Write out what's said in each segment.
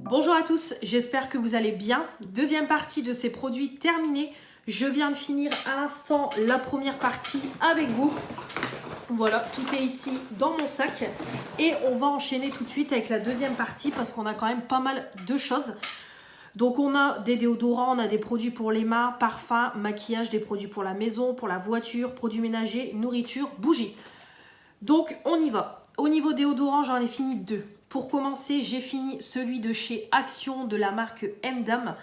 Bonjour à tous, j'espère que vous allez bien. Deuxième partie de ces produits terminée. Je viens de finir à l'instant la première partie avec vous. Voilà, tout est ici dans mon sac. Et on va enchaîner tout de suite avec la deuxième partie parce qu'on a quand même pas mal de choses. Donc on a des déodorants, on a des produits pour les mains, parfums, maquillage, des produits pour la maison, pour la voiture, produits ménagers, nourriture, bougies. Donc on y va. Au niveau déodorant, j'en ai fini deux. Pour commencer, j'ai fini celui de chez Action de la marque Endam.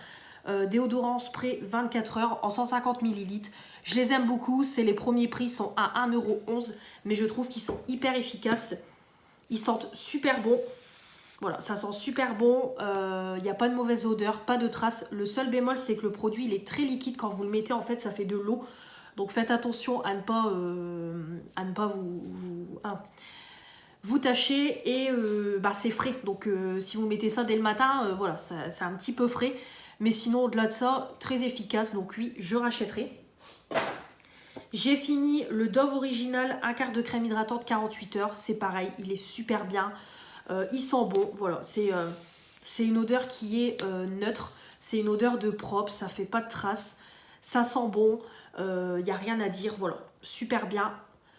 Déodorant spray 24 heures en 150 ml. Je les aime beaucoup, c'est les premiers prix, sont à 1,11 €, mais je trouve qu'ils sont hyper efficaces. Ils sentent super bon. Voilà, ça sent super bon, il n'y a pas de mauvaise odeur, pas de traces. Le seul bémol, c'est que le produit, il est très liquide. Quand vous le mettez, en fait, ça fait de l'eau. Donc faites attention à ne pas vous tâcher et c'est frais. Donc si vous mettez ça dès le matin, voilà, c'est un petit peu frais. Mais sinon, au-delà de ça, très efficace. Donc oui, je rachèterai. J'ai fini le Dove Original, un quart de crème hydratante 48 heures. C'est pareil, il est super bien. Il sent bon. Voilà, c'est une odeur qui est neutre. C'est une odeur de propre, ça fait pas de traces. Ça sent bon, il n'y a rien à dire. Voilà, super bien.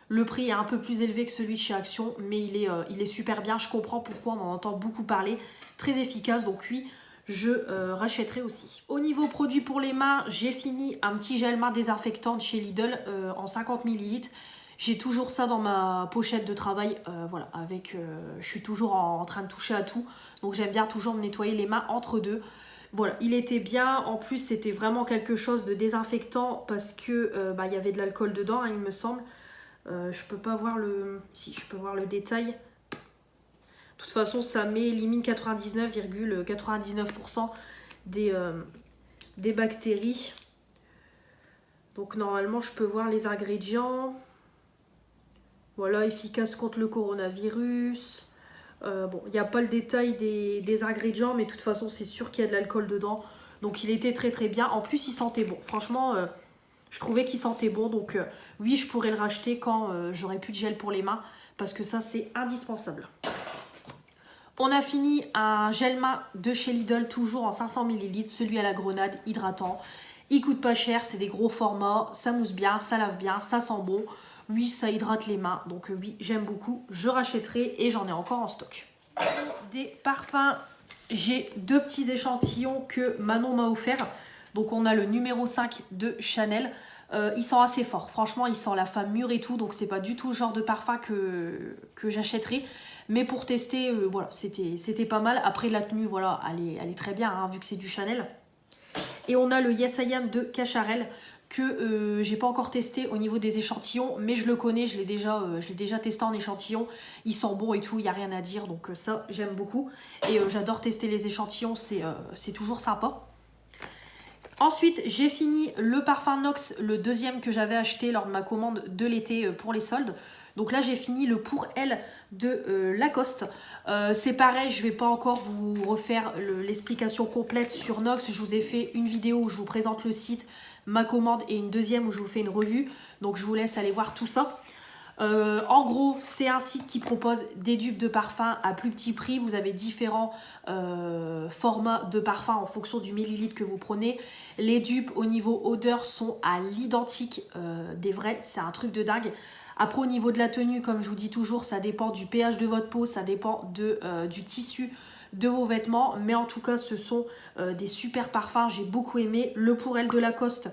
Le prix est un peu plus élevé que celui de chez Action, mais il est super bien. Je comprends pourquoi on en entend beaucoup parler. Très efficace, donc oui, je rachèterai aussi. Au niveau produits pour les mains, j'ai fini un petit gel main désinfectant de chez Lidl en 50 ml. J'ai toujours ça dans ma pochette de travail. Voilà, je suis toujours en train de toucher à tout. Donc j'aime bien toujours me nettoyer les mains entre deux. Voilà, il était bien. En plus, c'était vraiment quelque chose de désinfectant parce que il y avait de l'alcool dedans, hein, il me semble. Je peux pas voir le... Si, je peux voir le détail. De toute façon, ça élimine 99,99% des bactéries. Donc normalement, je peux voir les ingrédients. Voilà, efficace contre le coronavirus. Bon, il n'y a pas le détail des ingrédients, mais de toute façon, c'est sûr qu'il y a de l'alcool dedans. Donc il était très très bien. En plus, il sentait bon. Franchement... je trouvais qu'il sentait bon, donc oui, je pourrais le racheter quand j'aurai plus de gel pour les mains, parce que ça, c'est indispensable. On a fini un gel main de chez Lidl, toujours en 500 ml, celui à la grenade, hydratant. Il coûte pas cher, c'est des gros formats, ça mousse bien, ça lave bien, ça sent bon. Oui, ça hydrate les mains, donc oui, j'aime beaucoup. Je rachèterai et j'en ai encore en stock. Des parfums, j'ai deux petits échantillons que Manon m'a offert. Donc on a le numéro 5 de Chanel. Il sent assez fort. Franchement, il sent la femme mûre et tout. Donc c'est pas du tout le genre de parfum que j'achèterai. Mais pour tester, voilà, c'était pas mal. Après la tenue, voilà, elle est très bien, hein, vu que c'est du Chanel. Et on a le Yes I Am de Cacharel que j'ai pas encore testé au niveau des échantillons, mais je le connais, je l'ai déjà testé en échantillon. Il sent bon et tout, il n'y a rien à dire. Donc ça, j'aime beaucoup. Et j'adore tester les échantillons, c'est toujours sympa. Ensuite, j'ai fini le parfum Nox, le deuxième que j'avais acheté lors de ma commande de l'été pour les soldes. Donc là, j'ai fini le Pour Elle de Lacoste. C'est pareil, je ne vais pas encore vous refaire l'explication complète sur Nox. Je vous ai fait une vidéo où je vous présente le site, ma commande, et une deuxième où je vous fais une revue. Donc je vous laisse aller voir tout ça. En gros, c'est un site qui propose des dupes de parfum à plus petit prix. Vous avez différents formats de parfum en fonction du millilitre que vous prenez. Les dupes au niveau odeur sont à l'identique des vrais. C'est un truc de dingue. Après, au niveau de la tenue, comme je vous dis toujours, ça dépend du pH de votre peau, ça dépend du tissu de vos vêtements. Mais en tout cas, ce sont des super parfums. J'ai beaucoup aimé. Le Pour Elle de Lacoste,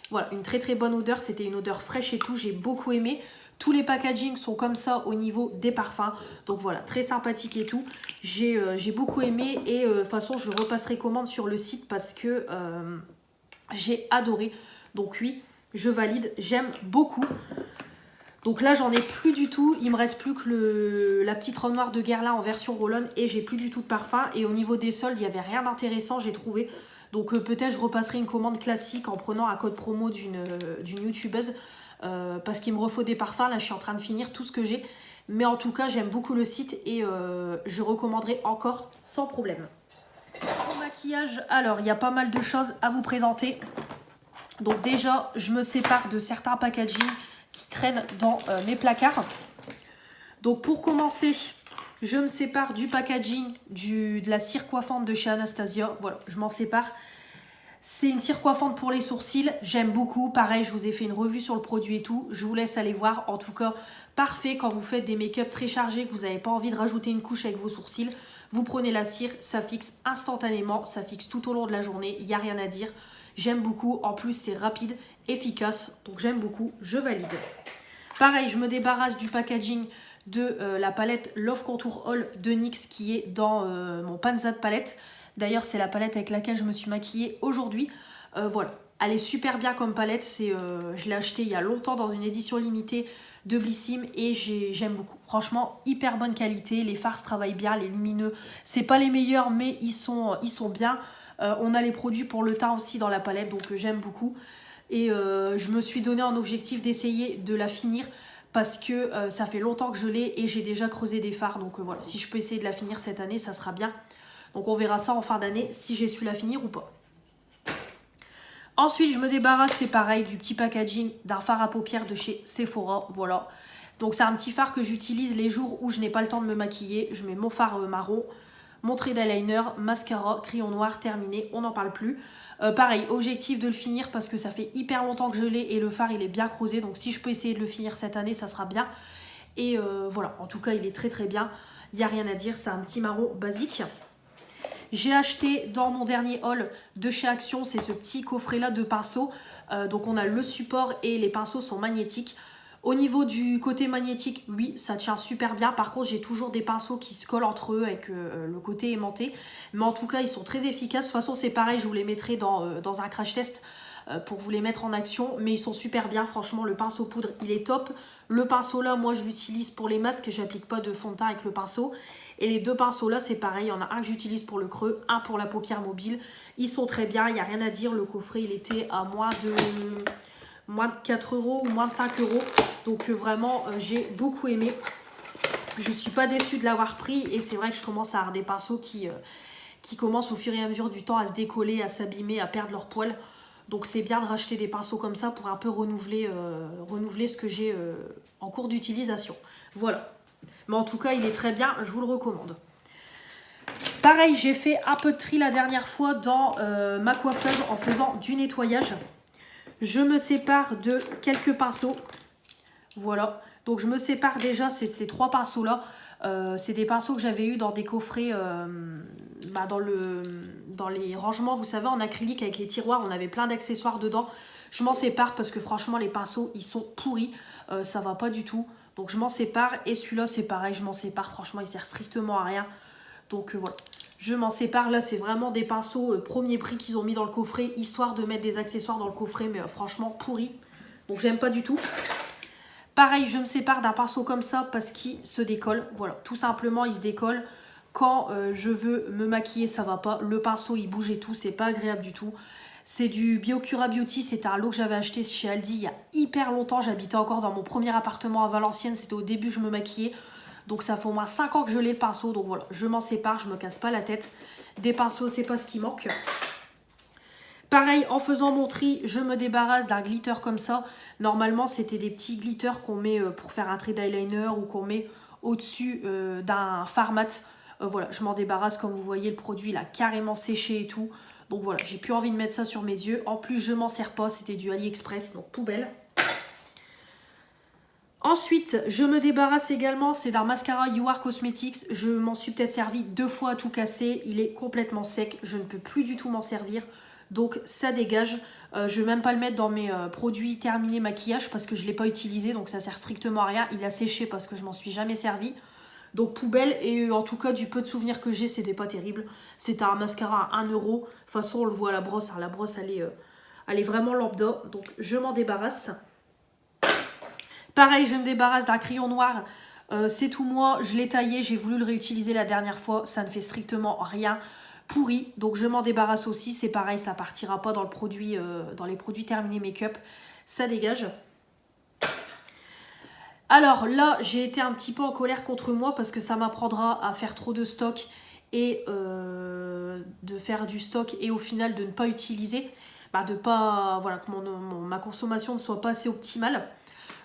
voilà, une très très bonne odeur. C'était une odeur fraîche et tout. J'ai beaucoup aimé. Tous les packagings sont comme ça au niveau des parfums. Donc voilà, très sympathique et tout. J'ai beaucoup aimé et de toute façon, je repasserai commande sur le site parce que j'ai adoré. Donc oui, je valide, j'aime beaucoup. Donc là, j'en ai plus du tout. Il me reste plus que la petite robe noire de Guerlain en version roll-on et j'ai plus du tout de parfum. Et au niveau des soldes, il n'y avait rien d'intéressant, j'ai trouvé. Donc peut-être je repasserai une commande classique en prenant un code promo d'une youtubeuse. Parce qu'il me refaut des parfums. Là, je suis en train de finir tout ce que j'ai. Mais en tout cas, j'aime beaucoup le site et je recommanderai encore sans problème. Pour maquillage, alors, il y a pas mal de choses à vous présenter. Donc déjà, je me sépare de certains packagings qui traînent dans mes placards. Donc pour commencer, Je me sépare du packaging de la cire coiffante de chez Anastasia. Voilà, je m'en sépare. C'est une cire coiffante pour les sourcils. J'aime beaucoup. Pareil, je vous ai fait une revue sur le produit et tout. Je vous laisse aller voir. En tout cas, parfait quand vous faites des make-up très chargés, que vous n'avez pas envie de rajouter une couche avec vos sourcils. Vous prenez la cire, ça fixe instantanément. Ça fixe tout au long de la journée. Il n'y a rien à dire. J'aime beaucoup. En plus, c'est rapide, efficace. Donc, j'aime beaucoup. Je valide. Pareil, je me débarrasse du packaging de la palette Love Contour All de NYX qui est dans mon Panza de palette. D'ailleurs, c'est la palette avec laquelle je me suis maquillée aujourd'hui. Voilà, elle est super bien comme palette. Je l'ai achetée il y a longtemps dans une édition limitée de Blissim et j'aime beaucoup. Franchement, hyper bonne qualité. Les fards travaillent bien, les lumineux. C'est pas les meilleurs, mais ils sont bien. On a les produits pour le teint aussi dans la palette, donc j'aime beaucoup. Et je me suis donné un objectif d'essayer de la finir parce que ça fait longtemps que je l'ai et j'ai déjà creusé des fards. Donc voilà, si je peux essayer de la finir cette année, ça sera bien. Donc on verra ça en fin d'année si j'ai su la finir ou pas. Ensuite, je me débarrasse, c'est pareil, du petit packaging d'un fard à paupières de chez Sephora. Voilà. Donc c'est un petit fard que j'utilise les jours où je n'ai pas le temps de me maquiller. Je mets mon fard marron, mon trait d'eyeliner, mascara, crayon noir, terminé. On n'en parle plus. Pareil, objectif de le finir parce que ça fait hyper longtemps que je l'ai et le fard il est bien creusé. Donc si je peux essayer de le finir cette année, ça sera bien. Et voilà, en tout cas il est très très bien. Il n'y a rien à dire, c'est un petit marron basique. J'ai acheté dans mon dernier haul de chez Action, c'est ce petit coffret là de pinceaux. Donc on a le support et les pinceaux sont magnétiques. Au niveau du côté magnétique, oui, ça tient super bien. Par contre, j'ai toujours des pinceaux qui se collent entre eux avec le côté aimanté. Mais en tout cas, ils sont très efficaces. De toute façon, c'est pareil, je vous les mettrai dans un crash test pour vous les mettre en action. Mais ils sont super bien. Franchement, le pinceau poudre, il est top. Le pinceau là, moi, je l'utilise pour les masques. J'applique pas de fond de teint avec le pinceau. Et les deux pinceaux là, c'est pareil. Il y en a un que j'utilise pour le creux, un pour la paupière mobile. Ils sont très bien, il n'y a rien à dire. Le coffret, il était à moins de 4 € ou moins de 5 €. Donc vraiment, j'ai beaucoup aimé. Je ne suis pas déçue de l'avoir pris. Et c'est vrai que je commence à avoir des pinceaux qui commencent au fur et à mesure du temps à se décoller, à s'abîmer, à perdre leur poil. Donc c'est bien de racheter des pinceaux comme ça pour un peu renouveler ce que j'ai en cours d'utilisation. Voilà. Mais en tout cas, il est très bien, je vous le recommande. Pareil, j'ai fait un peu de tri la dernière fois dans ma coiffeuse en faisant du nettoyage. Je me sépare de quelques pinceaux. Voilà. Donc je me sépare déjà de ces trois pinceaux-là. C'est des pinceaux que j'avais eu dans des coffrets dans les rangements, vous savez, en acrylique avec les tiroirs. On avait plein d'accessoires dedans. Je m'en sépare parce que franchement, les pinceaux, ils sont pourris. Ça va pas du tout. Donc je m'en sépare. Et celui-là, c'est pareil, je m'en sépare. Franchement, il sert strictement à rien. Donc voilà. Je m'en sépare. Là, c'est vraiment des pinceaux premier prix qu'ils ont mis dans le coffret, histoire de mettre des accessoires dans le coffret. Mais franchement, pourris. Donc j'aime pas du tout. Pareil, je me sépare d'un pinceau comme ça parce qu'il se décolle. Voilà, tout simplement, il se décolle. Quand je veux me maquiller, ça va pas. Le pinceau, il bouge et tout. C'est pas agréable du tout. C'est du Biocura Beauty. C'était un lot que j'avais acheté chez Aldi il y a hyper longtemps. J'habitais encore dans mon premier appartement à Valenciennes. C'était au début, je me maquillais. Donc ça fait au moins 5 ans que je l'ai, le pinceau. Donc voilà, je m'en sépare. Je me casse pas la tête. Des pinceaux, c'est pas ce qui manque. Pareil, en faisant mon tri, je me débarrasse d'un glitter comme ça. Normalement, c'était des petits glitters qu'on met pour faire un trait d'eyeliner ou qu'on met au-dessus d'un fard mat. Voilà, je m'en débarrasse. Comme vous voyez, le produit, il a carrément séché et tout. Donc voilà, j'ai plus envie de mettre ça sur mes yeux. En plus, je m'en sers pas. C'était du AliExpress, donc poubelle. Ensuite, je me débarrasse également, c'est d'un mascara You Are Cosmetics. Je m'en suis peut-être servi 2 fois à tout casser. Il est complètement sec. Je ne peux plus du tout m'en servir. Donc ça dégage. Je ne vais même pas le mettre dans mes produits terminés maquillage parce que je ne l'ai pas utilisé. Donc ça sert strictement à rien. Il a séché parce que je m'en suis jamais servi. Donc poubelle. Et en tout cas, du peu de souvenirs que j'ai, c'était pas terrible. C'était un mascara à 1 €. De toute façon, on le voit à la brosse. La brosse, elle est vraiment lambda. Donc je m'en débarrasse. Pareil, je me débarrasse d'un crayon noir. C'est tout moi. Je l'ai taillé. J'ai voulu le réutiliser la dernière fois. Ça ne fait strictement rien. Pourri, donc je m'en débarrasse aussi, c'est pareil, ça partira pas dans le produit, dans les produits terminés make-up, ça dégage. Alors là, j'ai été un petit peu en colère contre moi parce que ça m'apprendra à faire trop de stock et de faire du stock et au final de ne pas utiliser, de pas, voilà, que ma consommation ne soit pas assez optimale.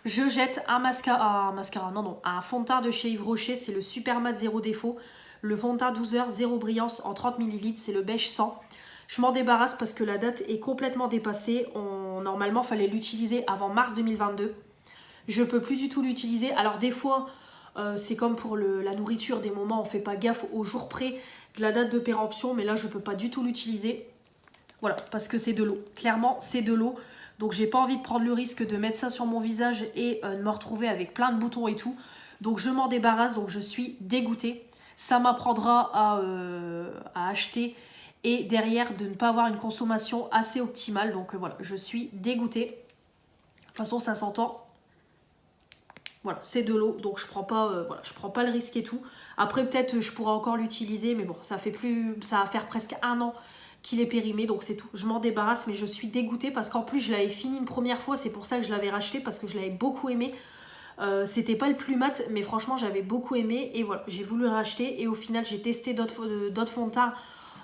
Je jette un mascara, non, un fond de teint de chez Yves Rocher, c'est le Super Matte Zéro Défaut. Le fond de teint 12 heures, zéro brillance en 30 ml, c'est le beige 100. Je m'en débarrasse parce que la date est complètement dépassée. Normalement, il fallait l'utiliser avant mars 2022. Je peux plus du tout l'utiliser. Alors des fois, c'est comme pour la nourriture, des moments on fait pas gaffe au jour près de la date de péremption, mais là je peux pas du tout l'utiliser. Voilà, parce que c'est de l'eau. Clairement, c'est de l'eau. Donc j'ai pas envie de prendre le risque de mettre ça sur mon visage et de me retrouver avec plein de boutons et tout. Donc je m'en débarrasse, donc je suis dégoûtée. Ça m'apprendra à acheter et derrière de ne pas avoir une consommation assez optimale. Donc voilà, je suis dégoûtée. De toute façon, ça s'entend. Voilà, c'est de l'eau, donc je prends pas le risque et tout. Après, peut-être je pourrais encore l'utiliser, mais bon, ça va faire presque un an qu'il est périmé, donc c'est tout. Je m'en débarrasse, mais je suis dégoûtée parce qu'en plus, je l'avais fini une première fois, c'est pour ça que je l'avais racheté, parce que je l'avais beaucoup aimé. C'était pas le plus mat, mais franchement, j'avais beaucoup aimé, et voilà, j'ai voulu le racheter, et au final, j'ai testé d'autres fonds de teint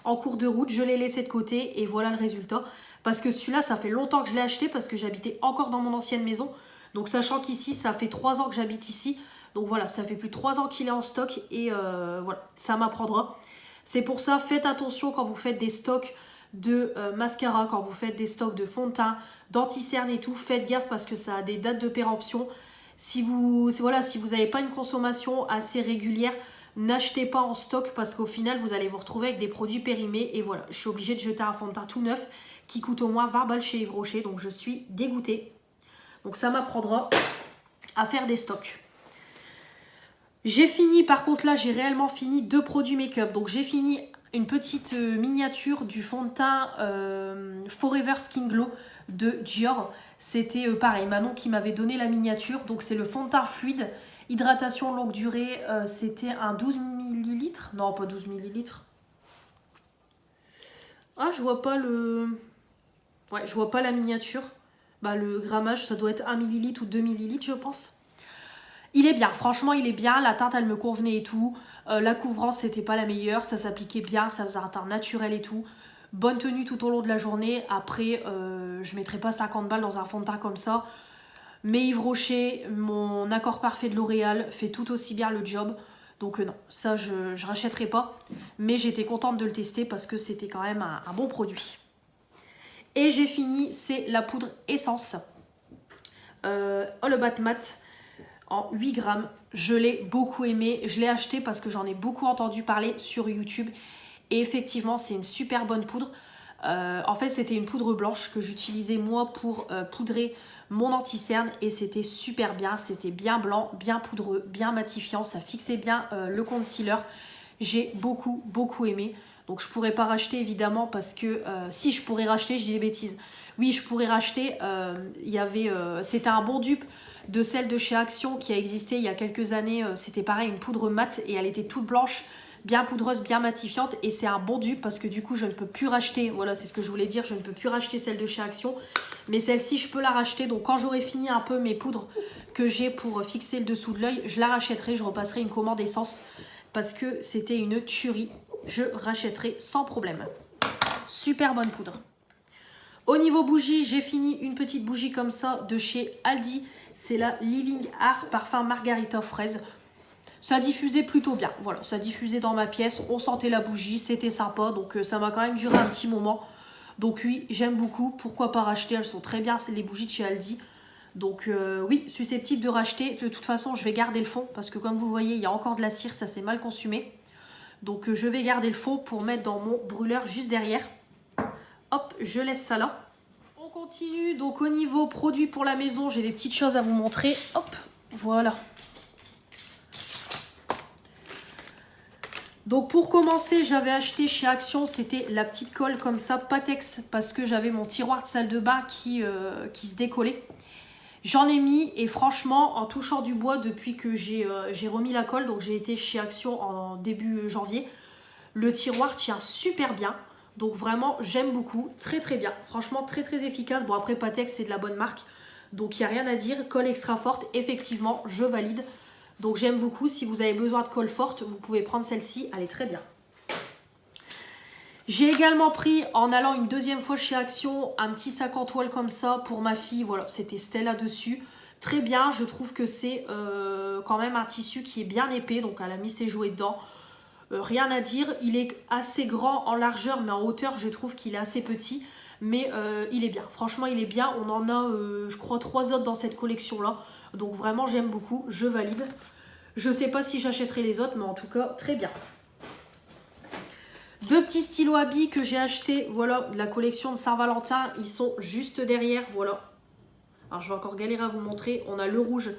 en cours de route, je l'ai laissé de côté, et voilà le résultat. Parce que celui-là, ça fait longtemps que je l'ai acheté, parce que j'habitais encore dans mon ancienne maison. Donc sachant qu'ici, ça fait 3 ans que j'habite ici. Donc voilà, ça fait plus de 3 ans qu'il est en stock. Et voilà, ça m'apprendra. C'est pour ça, faites attention quand vous faites des stocks de mascara, quand vous faites des stocks de fond de teint, d'anti-cerne et tout. Faites gaffe parce que ça a des dates de péremption. Si vous n'avez pas une consommation assez régulière, n'achetez pas en stock parce qu'au final, vous allez vous retrouver avec des produits périmés. Et voilà, je suis obligée de jeter un fond de teint tout neuf qui coûte au moins 20 balles chez Yves Rocher. Donc je suis dégoûtée. Donc ça m'apprendra à faire des stocks. J'ai fini, par contre là, j'ai réellement fini 2 produits make-up. Donc j'ai fini une petite miniature du fond de teint Forever Skin Glow de Dior. C'était pareil, Manon qui m'avait donné la miniature. Donc c'est le fond de teint fluide, hydratation longue durée. C'était un 12 ml. Non, pas 12 ml. Ah, je vois pas le... Ouais, je vois pas la miniature. Bah, le grammage, ça doit être 1 ml ou 2 ml, je pense. Il est bien, franchement, il est bien. La teinte, elle me convenait et tout. La couvrance, c'était pas la meilleure. Ça s'appliquait bien, ça faisait un teint naturel et tout. Bonne tenue tout au long de la journée. Après, je mettrai pas 50 balles dans un fond de teint comme ça. Mais Yves Rocher, mon accord parfait de L'Oréal, fait tout aussi bien le job. Donc non, ça, je rachèterai pas. Mais j'étais contente de le tester parce que c'était quand même un bon produit. Et j'ai fini, c'est la poudre essence All About Matte en 8 grammes. Je l'ai beaucoup aimé. Je l'ai acheté parce que j'en ai beaucoup entendu parler sur YouTube. Et effectivement, c'est une super bonne poudre. En fait, c'était une poudre blanche que j'utilisais moi pour poudrer mon anti-cerne. Et c'était super bien. C'était bien blanc, bien poudreux, bien matifiant. Ça fixait bien le concealer. J'ai beaucoup aimé. Donc je pourrais pas racheter évidemment parce que si je pourrais racheter, je dis des bêtises. Oui, je pourrais racheter. C'était un bon dupe de celle de chez Action qui a existé il y a quelques années. C'était pareil, une poudre mate et elle était toute blanche, bien poudreuse, bien matifiante. Et c'est un bon dupe parce que du coup, je ne peux plus racheter. Voilà, c'est ce que je voulais dire. Je ne peux plus racheter celle de chez Action. Mais celle-ci, je peux la racheter. Donc quand j'aurai fini un peu mes poudres que j'ai pour fixer le dessous de l'œil, je la rachèterai. Je repasserai une commande essence parce que c'était une tuerie. Je rachèterai sans problème. Super bonne poudre. Au niveau bougie, j'ai fini une petite bougie comme ça de chez Aldi. C'est la Living Art parfum Margarita fraise. Ça diffusait plutôt bien. Voilà, ça diffusait dans ma pièce. On sentait la bougie, c'était sympa. Donc ça m'a quand même duré un petit moment. Donc oui, j'aime beaucoup. Pourquoi pas racheter? Elles sont très bien, c'est les bougies de chez Aldi. Donc oui, susceptible de racheter. De toute façon, je vais garder le fond. Parce que comme vous voyez, il y a encore de la cire. Ça s'est mal consumé. Donc je vais garder le fond pour mettre dans mon brûleur juste derrière. Hop, je laisse ça là. On continue. Donc au niveau produits pour la maison, j'ai des petites choses à vous montrer. Hop, voilà. Donc pour commencer, j'avais acheté chez Action, c'était la petite colle comme ça, Patex, parce que j'avais mon tiroir de salle de bain qui se décollait. J'en ai mis et franchement, en touchant du bois depuis que j'ai remis la colle, donc j'ai été chez Action en début janvier, le tiroir tient super bien. Donc vraiment, j'aime beaucoup, très bien. Franchement, très efficace. Bon après, Patex, c'est de la bonne marque, donc il n'y a rien à dire. Colle extra forte, effectivement, je valide. Donc j'aime beaucoup. Si vous avez besoin de colle forte, vous pouvez prendre celle-ci, elle est très bien. J'ai également pris, en allant une deuxième fois chez Action, un petit sac en toile comme ça pour ma fille. Voilà, c'était Stella dessus. très bien. Je trouve que c'est quand même un tissu qui est bien épais. Donc elle a mis ses jouets dedans. Rien à dire. Il est assez grand en largeur, mais en hauteur, je trouve qu'il est assez petit. Mais il est bien. Franchement, il est bien. On en a, je crois, 3 autres dans cette collection-là. Donc vraiment, j'aime beaucoup. Je valide. Je sais pas si j'achèterai les autres, mais en tout cas, très bien. 2 petits stylos à billes que j'ai achetés, voilà, de la collection de Saint-Valentin. Ils sont juste derrière, voilà. Alors, je vais encore galérer à vous montrer. On a le rouge,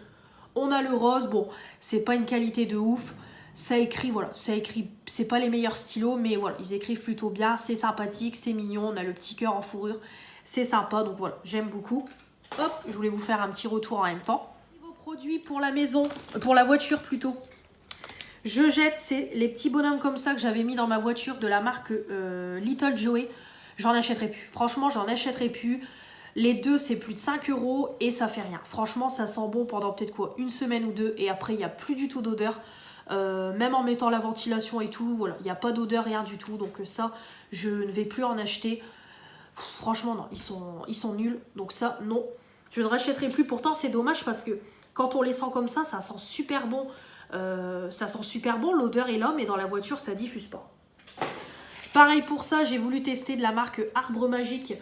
on a le rose. Bon, c'est pas une qualité de ouf. Ça écrit, voilà, ça écrit. C'est pas les meilleurs stylos, mais voilà, ils écrivent plutôt bien. C'est sympathique, c'est mignon. On a le petit cœur en fourrure. C'est sympa, donc voilà, j'aime beaucoup. Hop, je voulais vous faire un petit retour en même temps. Niveau produits pour la maison, pour la voiture plutôt. Je jette, c'est les petits bonhommes comme ça que j'avais mis dans ma voiture de la marque Little Joey. J'en achèterai plus. Franchement, j'en achèterai plus. Les deux, c'est plus de 5 € et ça fait rien. Franchement, ça sent bon pendant peut-être quoi, une semaine ou deux. Et après, il n'y a plus du tout d'odeur. Même en mettant la ventilation et tout, voilà, il n'y a pas d'odeur, rien du tout. Donc ça, je ne vais plus en acheter. Franchement, non, ils sont nuls. Donc ça, non, je ne rachèterai plus. Pourtant, c'est dommage parce que quand on les sent comme ça sent super bon. Ça sent super bon, l'odeur est là, mais dans la voiture, ça diffuse pas. Pareil pour ça, j'ai voulu tester de la marque Arbre Magique.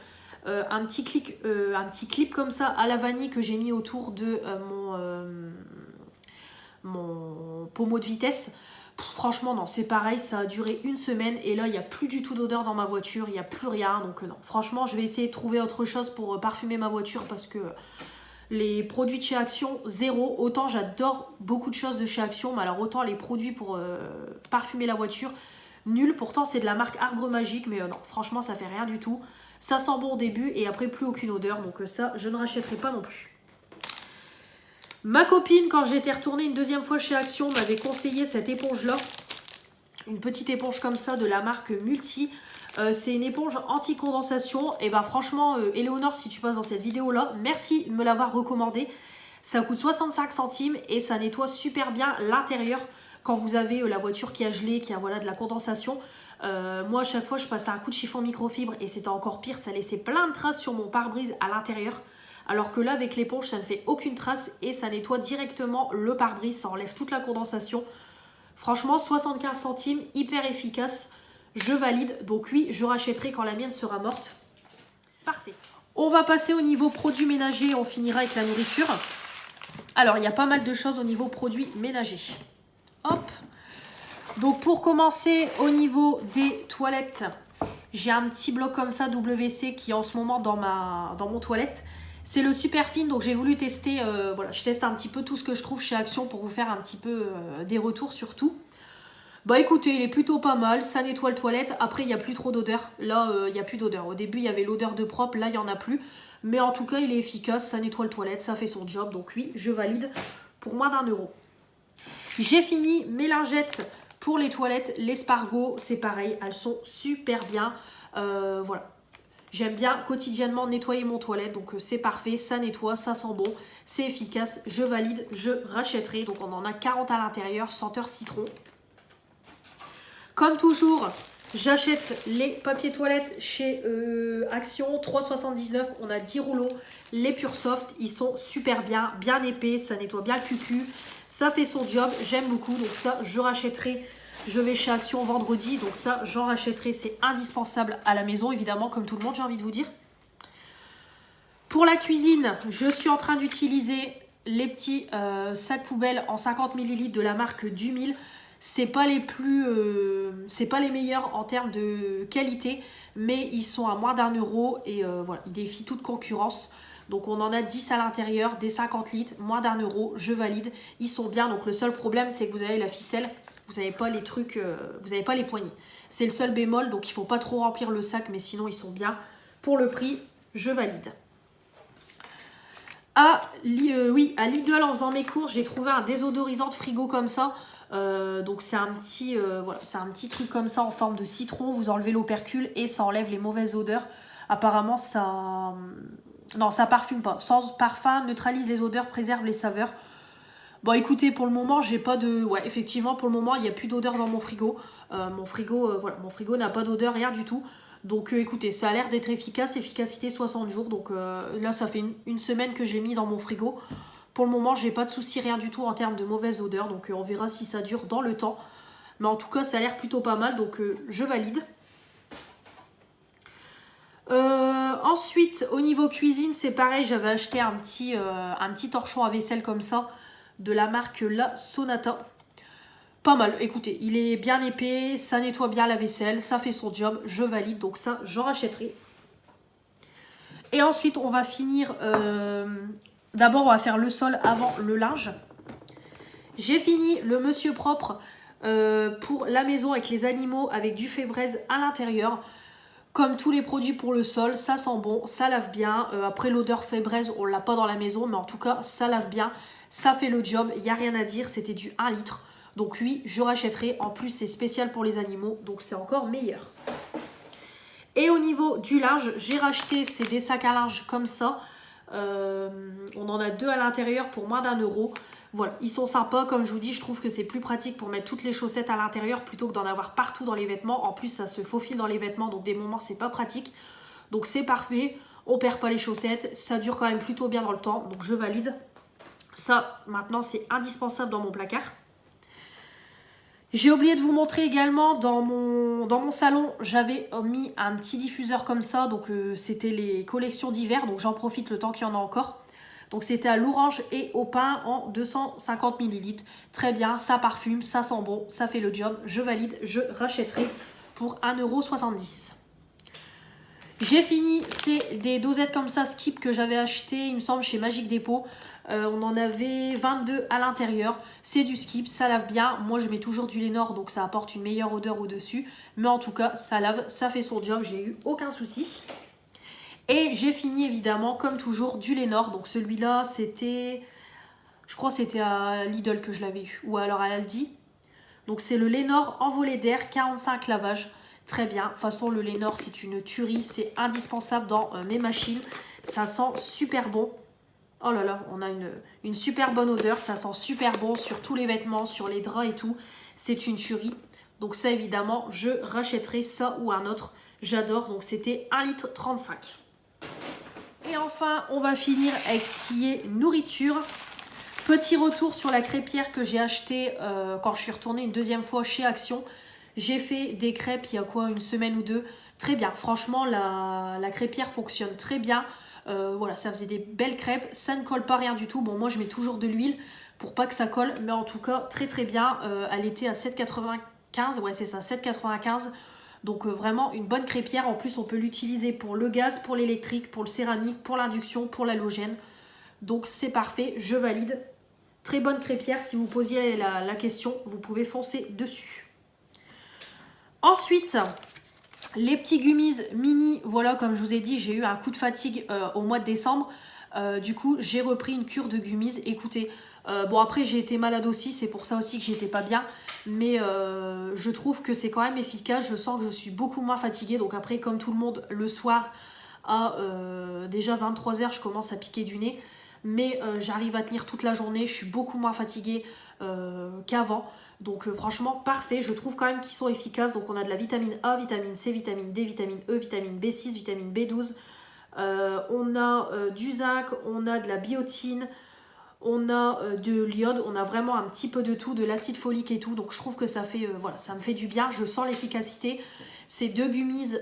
Un petit clip comme ça à la vanille que j'ai mis autour de mon pommeau de vitesse. Franchement, non, c'est pareil, ça a duré une semaine et là, il n'y a plus du tout d'odeur dans ma voiture, il n'y a plus rien. Donc non, franchement, je vais essayer de trouver autre chose pour parfumer ma voiture parce que les produits de chez Action, zéro. Autant j'adore beaucoup de choses de chez Action, mais alors autant les produits pour parfumer la voiture, nul. Pourtant, c'est de la marque Arbre Magique, mais non, franchement, ça fait rien du tout. Ça sent bon au début et après, plus aucune odeur. Donc ça, je ne rachèterai pas non plus. Ma copine, quand j'étais retournée une deuxième fois chez Action, m'avait conseillé cette éponge-là. Une petite éponge comme ça de la marque Multi. C'est une éponge anti-condensation. Et ben franchement, Éléonore, si tu passes dans cette vidéo-là, merci de me l'avoir recommandé. Ça coûte 65 centimes et ça nettoie super bien l'intérieur quand vous avez la voiture qui a gelé, qui a voilà, de la condensation. Moi, à chaque fois, je passais un coup de chiffon microfibre et c'était encore pire. Ça laissait plein de traces sur mon pare-brise à l'intérieur. Alors que là, avec l'éponge, ça ne fait aucune trace et ça nettoie directement le pare-brise. Ça enlève toute la condensation. Franchement, 75 centimes, hyper efficace. Je valide. Donc oui, je rachèterai quand la mienne sera morte. Parfait. On va passer au niveau produits ménagers. On finira avec la nourriture. Alors, il y a pas mal de choses au niveau produits ménagers. Hop. Donc, pour commencer, au niveau des toilettes, j'ai un petit bloc comme ça, WC, qui est en ce moment dans mon toilette. C'est le Superfine, donc j'ai voulu tester, voilà, je teste un petit peu tout ce que je trouve chez Action pour vous faire un petit peu des retours sur tout. Bah écoutez, il est plutôt pas mal, ça nettoie le toilette, après il n'y a plus trop d'odeur, là il n'y a plus d'odeur. Au début il y avait l'odeur de propre, là il n'y en a plus, mais en tout cas il est efficace, ça nettoie le toilette, ça fait son job, donc oui, je valide pour moins d'1 €. J'ai fini mes lingettes pour les toilettes, l'espargo, c'est pareil, elles sont super bien, voilà. J'aime bien quotidiennement nettoyer mon toilette, donc c'est parfait, ça nettoie, ça sent bon, c'est efficace, je valide, je rachèterai. Donc on en a 40 à l'intérieur, senteur citron. Comme toujours, j'achète les papiers toilettes chez Action, 3,79 €, on a 10 rouleaux. Les Pure Soft, ils sont super bien, bien épais, ça nettoie bien le cucu, ça fait son job, j'aime beaucoup, donc ça je rachèterai. Je vais chez Action vendredi, donc ça, j'en rachèterai. C'est indispensable à la maison, évidemment, comme tout le monde, j'ai envie de vous dire. Pour la cuisine, je suis en train d'utiliser les petits sacs poubelles en 50 ml de la marque Dumil. C'est pas les meilleurs en termes de qualité, mais ils sont à moins d'1 € et voilà, ils défient toute concurrence. Donc on en a 10 à l'intérieur, des 50 litres, moins d'1 €, je valide. Ils sont bien, donc le seul problème, c'est que vous avez la ficelle. Vous n'avez pas les trucs, vous n'avez pas les poignées. C'est le seul bémol, donc il ne faut pas trop remplir le sac, mais sinon ils sont bien. Pour le prix, je valide. Oui, à Lidl, en faisant mes courses, j'ai trouvé un désodorisant de frigo comme ça. Donc c'est un petit, voilà, c'est un petit truc comme ça en forme de citron. Vous enlevez l'opercule et ça enlève les mauvaises odeurs. Apparemment, ça... Non, ça parfume pas. Sans parfum, neutralise les odeurs, préserve les saveurs. Bon écoutez, pour le moment j'ai pas de... Ouais, effectivement pour le moment il n'y a plus d'odeur dans mon frigo. Voilà, mon frigo n'a pas d'odeur, rien du tout. Donc écoutez, ça a l'air d'être efficace, efficacité 60 jours. Donc là ça fait une semaine que j'ai mis dans mon frigo. Pour le moment, j'ai pas de souci, rien du tout en termes de mauvaise odeur. Donc on verra si ça dure dans le temps. Mais en tout cas, ça a l'air plutôt pas mal. Donc je valide. Ensuite, au niveau cuisine, c'est pareil. J'avais acheté un petit torchon à vaisselle comme ça. De la marque La Sonata. Pas mal, écoutez, il est bien épais, ça nettoie bien la vaisselle, ça fait son job, je valide, donc ça, j'en rachèterai. Et ensuite, on va finir, d'abord, on va faire le sol avant le linge. J'ai fini le Monsieur Propre pour la maison avec les animaux, avec du fait braise à l'intérieur. Comme tous les produits pour le sol, ça sent bon, ça lave bien. Après, l'odeur fait braise, on l'a pas dans la maison, mais en tout cas, ça lave bien, ça fait le job, il n'y a rien à dire, c'était du 1 litre. Donc oui, je rachèterai. En plus, c'est spécial pour les animaux, donc c'est encore meilleur. Et au niveau du linge, j'ai racheté des sacs à linge comme ça. On en a 2 à l'intérieur pour moins d'1 €. Voilà, ils sont sympas. Comme je vous dis, je trouve que c'est plus pratique pour mettre toutes les chaussettes à l'intérieur plutôt que d'en avoir partout dans les vêtements. En plus, ça se faufile dans les vêtements, donc des moments, c'est pas pratique. Donc c'est parfait. On perd pas les chaussettes. Ça dure quand même plutôt bien dans le temps, donc je valide. Ça, maintenant, c'est indispensable dans mon placard. J'ai oublié de vous montrer également dans mon salon, j'avais mis un petit diffuseur comme ça, donc c'était les collections d'hiver, donc j'en profite le temps qu'il y en a encore. Donc c'était à l'orange et au pain en 250 ml. Très bien, ça parfume, ça sent bon, ça fait le job, je valide, je rachèterai pour 1,70 €. J'ai fini, c'est des dosettes comme ça, Skip, que j'avais acheté, il me semble, chez Magic Depot. On en avait 22 à l'intérieur. C'est du Skip, ça lave bien. Moi, je mets toujours du Lénor, donc ça apporte une meilleure odeur au-dessus. Mais en tout cas, ça lave, ça fait son job. J'ai eu aucun souci. Et j'ai fini, évidemment, comme toujours, du Lénor. Donc celui-là, c'était... Je crois que c'était à Lidl que je l'avais eu. Ou alors à Aldi. Donc c'est le Lénor envolé d'air, 45 lavages. Très bien. De toute façon, le Lénor, c'est une tuerie. C'est indispensable dans mes machines. Ça sent super bon. Oh là là, on a une super bonne odeur, ça sent super bon sur tous les vêtements, sur les draps et tout. C'est une tuerie. Donc ça, évidemment, je rachèterai ça ou un autre. J'adore, donc c'était 1,35 litre. Et enfin, on va finir avec ce qui est nourriture. Petit retour sur la crêpière que j'ai achetée quand je suis retournée une deuxième fois chez Action. J'ai fait des crêpes il y a quoi, 1 semaine ou 2. Très bien, franchement, la crêpière fonctionne très bien. Voilà, ça faisait des belles crêpes, ça ne colle pas rien du tout. Bon, moi je mets toujours de l'huile pour pas que ça colle, mais en tout cas très très bien. Elle était à 7,95, ouais c'est ça, 7,95. Donc vraiment une bonne crêpière. En plus on peut l'utiliser pour le gaz, pour l'électrique, pour le céramique, pour l'induction, pour l'halogène. Donc c'est parfait, je valide. Très bonne crêpière, si vous posiez la question, vous pouvez foncer dessus. Ensuite, les petits gummies mini, voilà, comme je vous ai dit, j'ai eu un coup de fatigue au mois de décembre. Du coup, j'ai repris une cure de gummies. Écoutez, bon après j'ai été malade aussi, c'est pour ça aussi que j'étais pas bien. Mais je trouve que c'est quand même efficace. Je sens que je suis beaucoup moins fatiguée. Donc après, comme tout le monde, le soir à déjà 23 h, je commence à piquer du nez. Mais j'arrive à tenir toute la journée. Je suis beaucoup moins fatiguée qu'avant. Donc franchement parfait, je trouve quand même qu'ils sont efficaces. Donc on a de la vitamine A, vitamine C, vitamine D, vitamine E, vitamine B6, vitamine B12. On a du zinc, on a de la biotine, on a de l'iode, on a vraiment un petit peu de tout, de l'acide folique et tout. Donc je trouve que ça fait, voilà, ça me fait du bien, je sens l'efficacité. C'est 2 gummies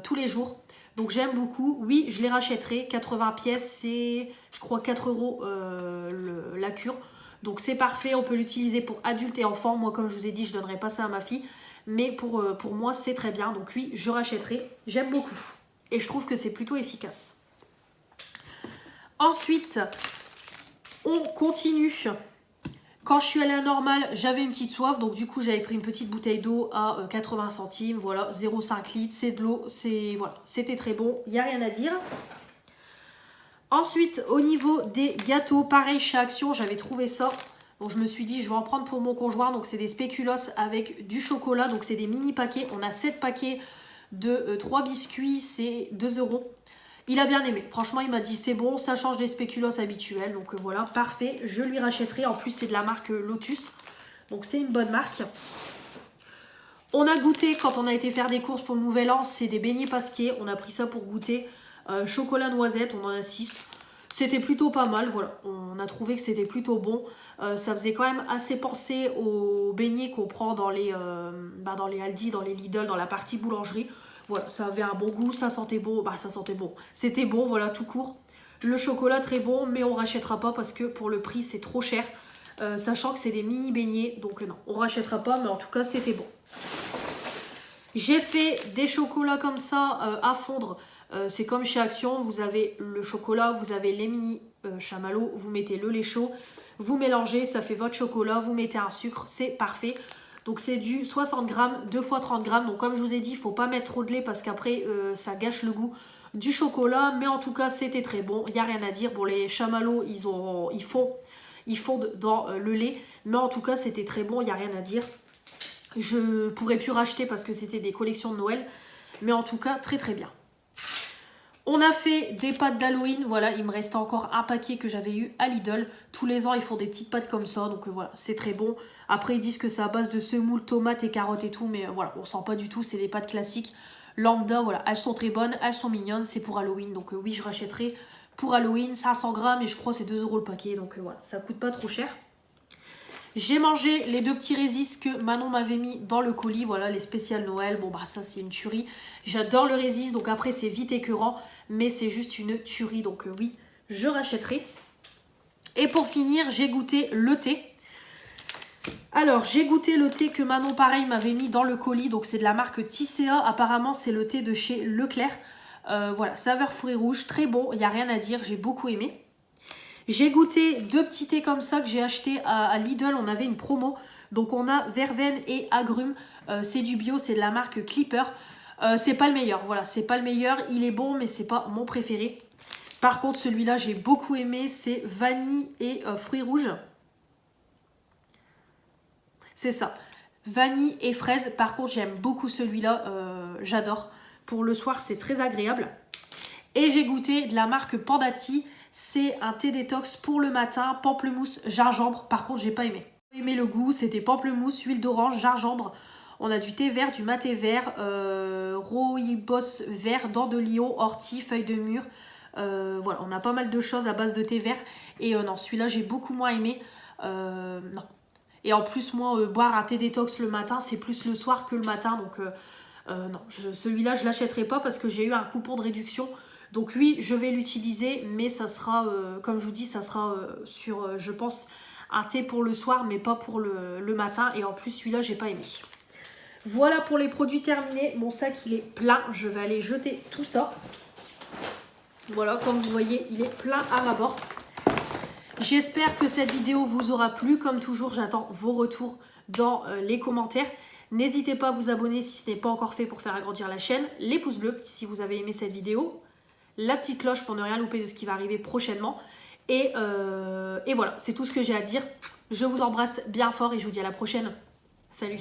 tous les jours. Donc j'aime beaucoup, oui je les rachèterai, 80 pièces, c'est je crois 4 € la cure. Donc c'est parfait, on peut l'utiliser pour adultes et enfants. Moi comme je vous ai dit, je ne donnerai pas ça à ma fille. Mais pour moi c'est très bien, donc oui je rachèterai, j'aime beaucoup. Et je trouve que c'est plutôt efficace. Ensuite, on continue. Quand je suis allée à Normal, j'avais une petite soif, donc du coup j'avais pris une petite bouteille d'eau à 80 centimes, voilà, 0,5 litres, c'est de l'eau, voilà, c'était très bon, il n'y a rien à dire. Ensuite, au niveau des gâteaux, pareil chez Action, j'avais trouvé ça. Donc je me suis dit, je vais en prendre pour mon conjoint, donc c'est des spéculoos avec du chocolat, donc c'est des mini paquets, on a 7 paquets de 3 biscuits, c'est 2 €. Il a bien aimé. Franchement, il m'a dit c'est bon, ça change des spéculoos habituels. Donc voilà, parfait. Je lui rachèterai. En plus, c'est de la marque Lotus. Donc c'est une bonne marque. On a goûté quand on a été faire des courses pour le Nouvel An. C'est des beignets Pasquier. On a pris ça pour goûter. Chocolat noisette, on en a 6. C'était plutôt pas mal, voilà. On a trouvé que c'était plutôt bon. Ça faisait quand même assez penser aux beignets qu'on prend dans les Aldi, dans les Lidl, dans la partie boulangerie. Voilà, ça avait un bon goût, ça sentait bon. Bah, ça sentait bon. C'était bon, voilà, tout court. Le chocolat très bon, mais on rachètera pas parce que pour le prix, c'est trop cher. Sachant que c'est des mini beignets, donc non, on rachètera pas, mais en tout cas, c'était bon. J'ai fait des chocolats comme ça à fondre. C'est comme chez Action, vous avez le chocolat, vous avez les mini chamallows, vous mettez le lait chaud, vous mélangez, ça fait votre chocolat, vous mettez un sucre, c'est parfait. Donc c'est du 60 grammes, 2 fois 30 grammes. Donc comme je vous ai dit, il ne faut pas mettre trop de lait parce qu'après ça gâche le goût du chocolat. Mais en tout cas, c'était très bon, il n'y a rien à dire. Bon, les chamallows, ils fondent dans le lait. Mais en tout cas, c'était très bon, il n'y a rien à dire. Je pourrais plus racheter parce que c'était des collections de Noël. Mais en tout cas, très très bien. On a fait des pâtes d'Halloween. Voilà, il me restait encore un paquet que j'avais eu à Lidl. Tous les ans, ils font des petites pâtes comme ça. Donc voilà, c'est très bon. Après, ils disent que c'est à base de semoule, tomates et carottes et tout. Mais voilà, on sent pas du tout. C'est des pâtes classiques. Lambda, voilà, elles sont très bonnes. Elles sont mignonnes. C'est pour Halloween. Donc oui, je rachèterai pour Halloween. 500 grammes et je crois que c'est 2 € le paquet. Donc voilà, ça coûte pas trop cher. J'ai mangé les 2 petits Résis que Manon m'avait mis dans le colis. Voilà, les spéciales Noël. Bon, bah ça, c'est une tuerie. J'adore le Résis. Donc après, c'est vite écœurant. Mais c'est juste une tuerie. Donc oui, je rachèterai. Et pour finir, j'ai goûté le thé. Alors, j'ai goûté le thé que Manon, pareil, m'avait mis dans le colis. Donc, c'est de la marque Tisséa. Apparemment, c'est le thé de chez Leclerc. Voilà, saveur fruits rouges. Très bon, il n'y a rien à dire. J'ai beaucoup aimé. J'ai goûté 2 petits thés comme ça que j'ai acheté à Lidl. On avait une promo. Donc, on a verveine et agrumes. C'est du bio, c'est de la marque Clipper. C'est pas le meilleur. Voilà, c'est pas le meilleur. Il est bon, mais c'est pas mon préféré. Par contre, celui-là, j'ai beaucoup aimé. C'est vanille et fruits rouges. C'est ça. Vanille et fraise. Par contre, j'aime beaucoup celui-là. J'adore. Pour le soir, c'est très agréable. Et j'ai goûté de la marque Pandati. C'est un thé détox pour le matin. Pamplemousse, gingembre. Par contre, j'ai pas aimé. J'ai aimé le goût. C'était pamplemousse, huile d'orange, gingembre. On a du thé vert, du maté vert, rooibos vert, dents de lion, ortie, feuilles de mûre. Voilà, on a pas mal de choses à base de thé vert. Et non, celui-là, j'ai beaucoup moins aimé. Non. Et en plus, moi, boire un thé détox le matin, c'est plus le soir que le matin. Donc, non, celui-là, je ne l'achèterai pas parce que j'ai eu un coupon de réduction. Donc oui, je vais l'utiliser, mais ça sera, comme je vous dis, ça sera sur, je pense, un thé pour le soir, mais pas pour le matin. Et en plus, celui-là, j'ai pas aimé. Voilà pour les produits terminés. Mon sac, il est plein. Je vais aller jeter tout ça. Voilà, comme vous voyez, il est plein à ras-bord. J'espère que cette vidéo vous aura plu. Comme toujours, j'attends vos retours dans les commentaires. N'hésitez pas à vous abonner si ce n'est pas encore fait pour faire agrandir la chaîne. Les pouces bleus si vous avez aimé cette vidéo. La petite cloche pour ne rien louper de ce qui va arriver prochainement. Et voilà, c'est tout ce que j'ai à dire. Je vous embrasse bien fort et je vous dis à la prochaine. Salut!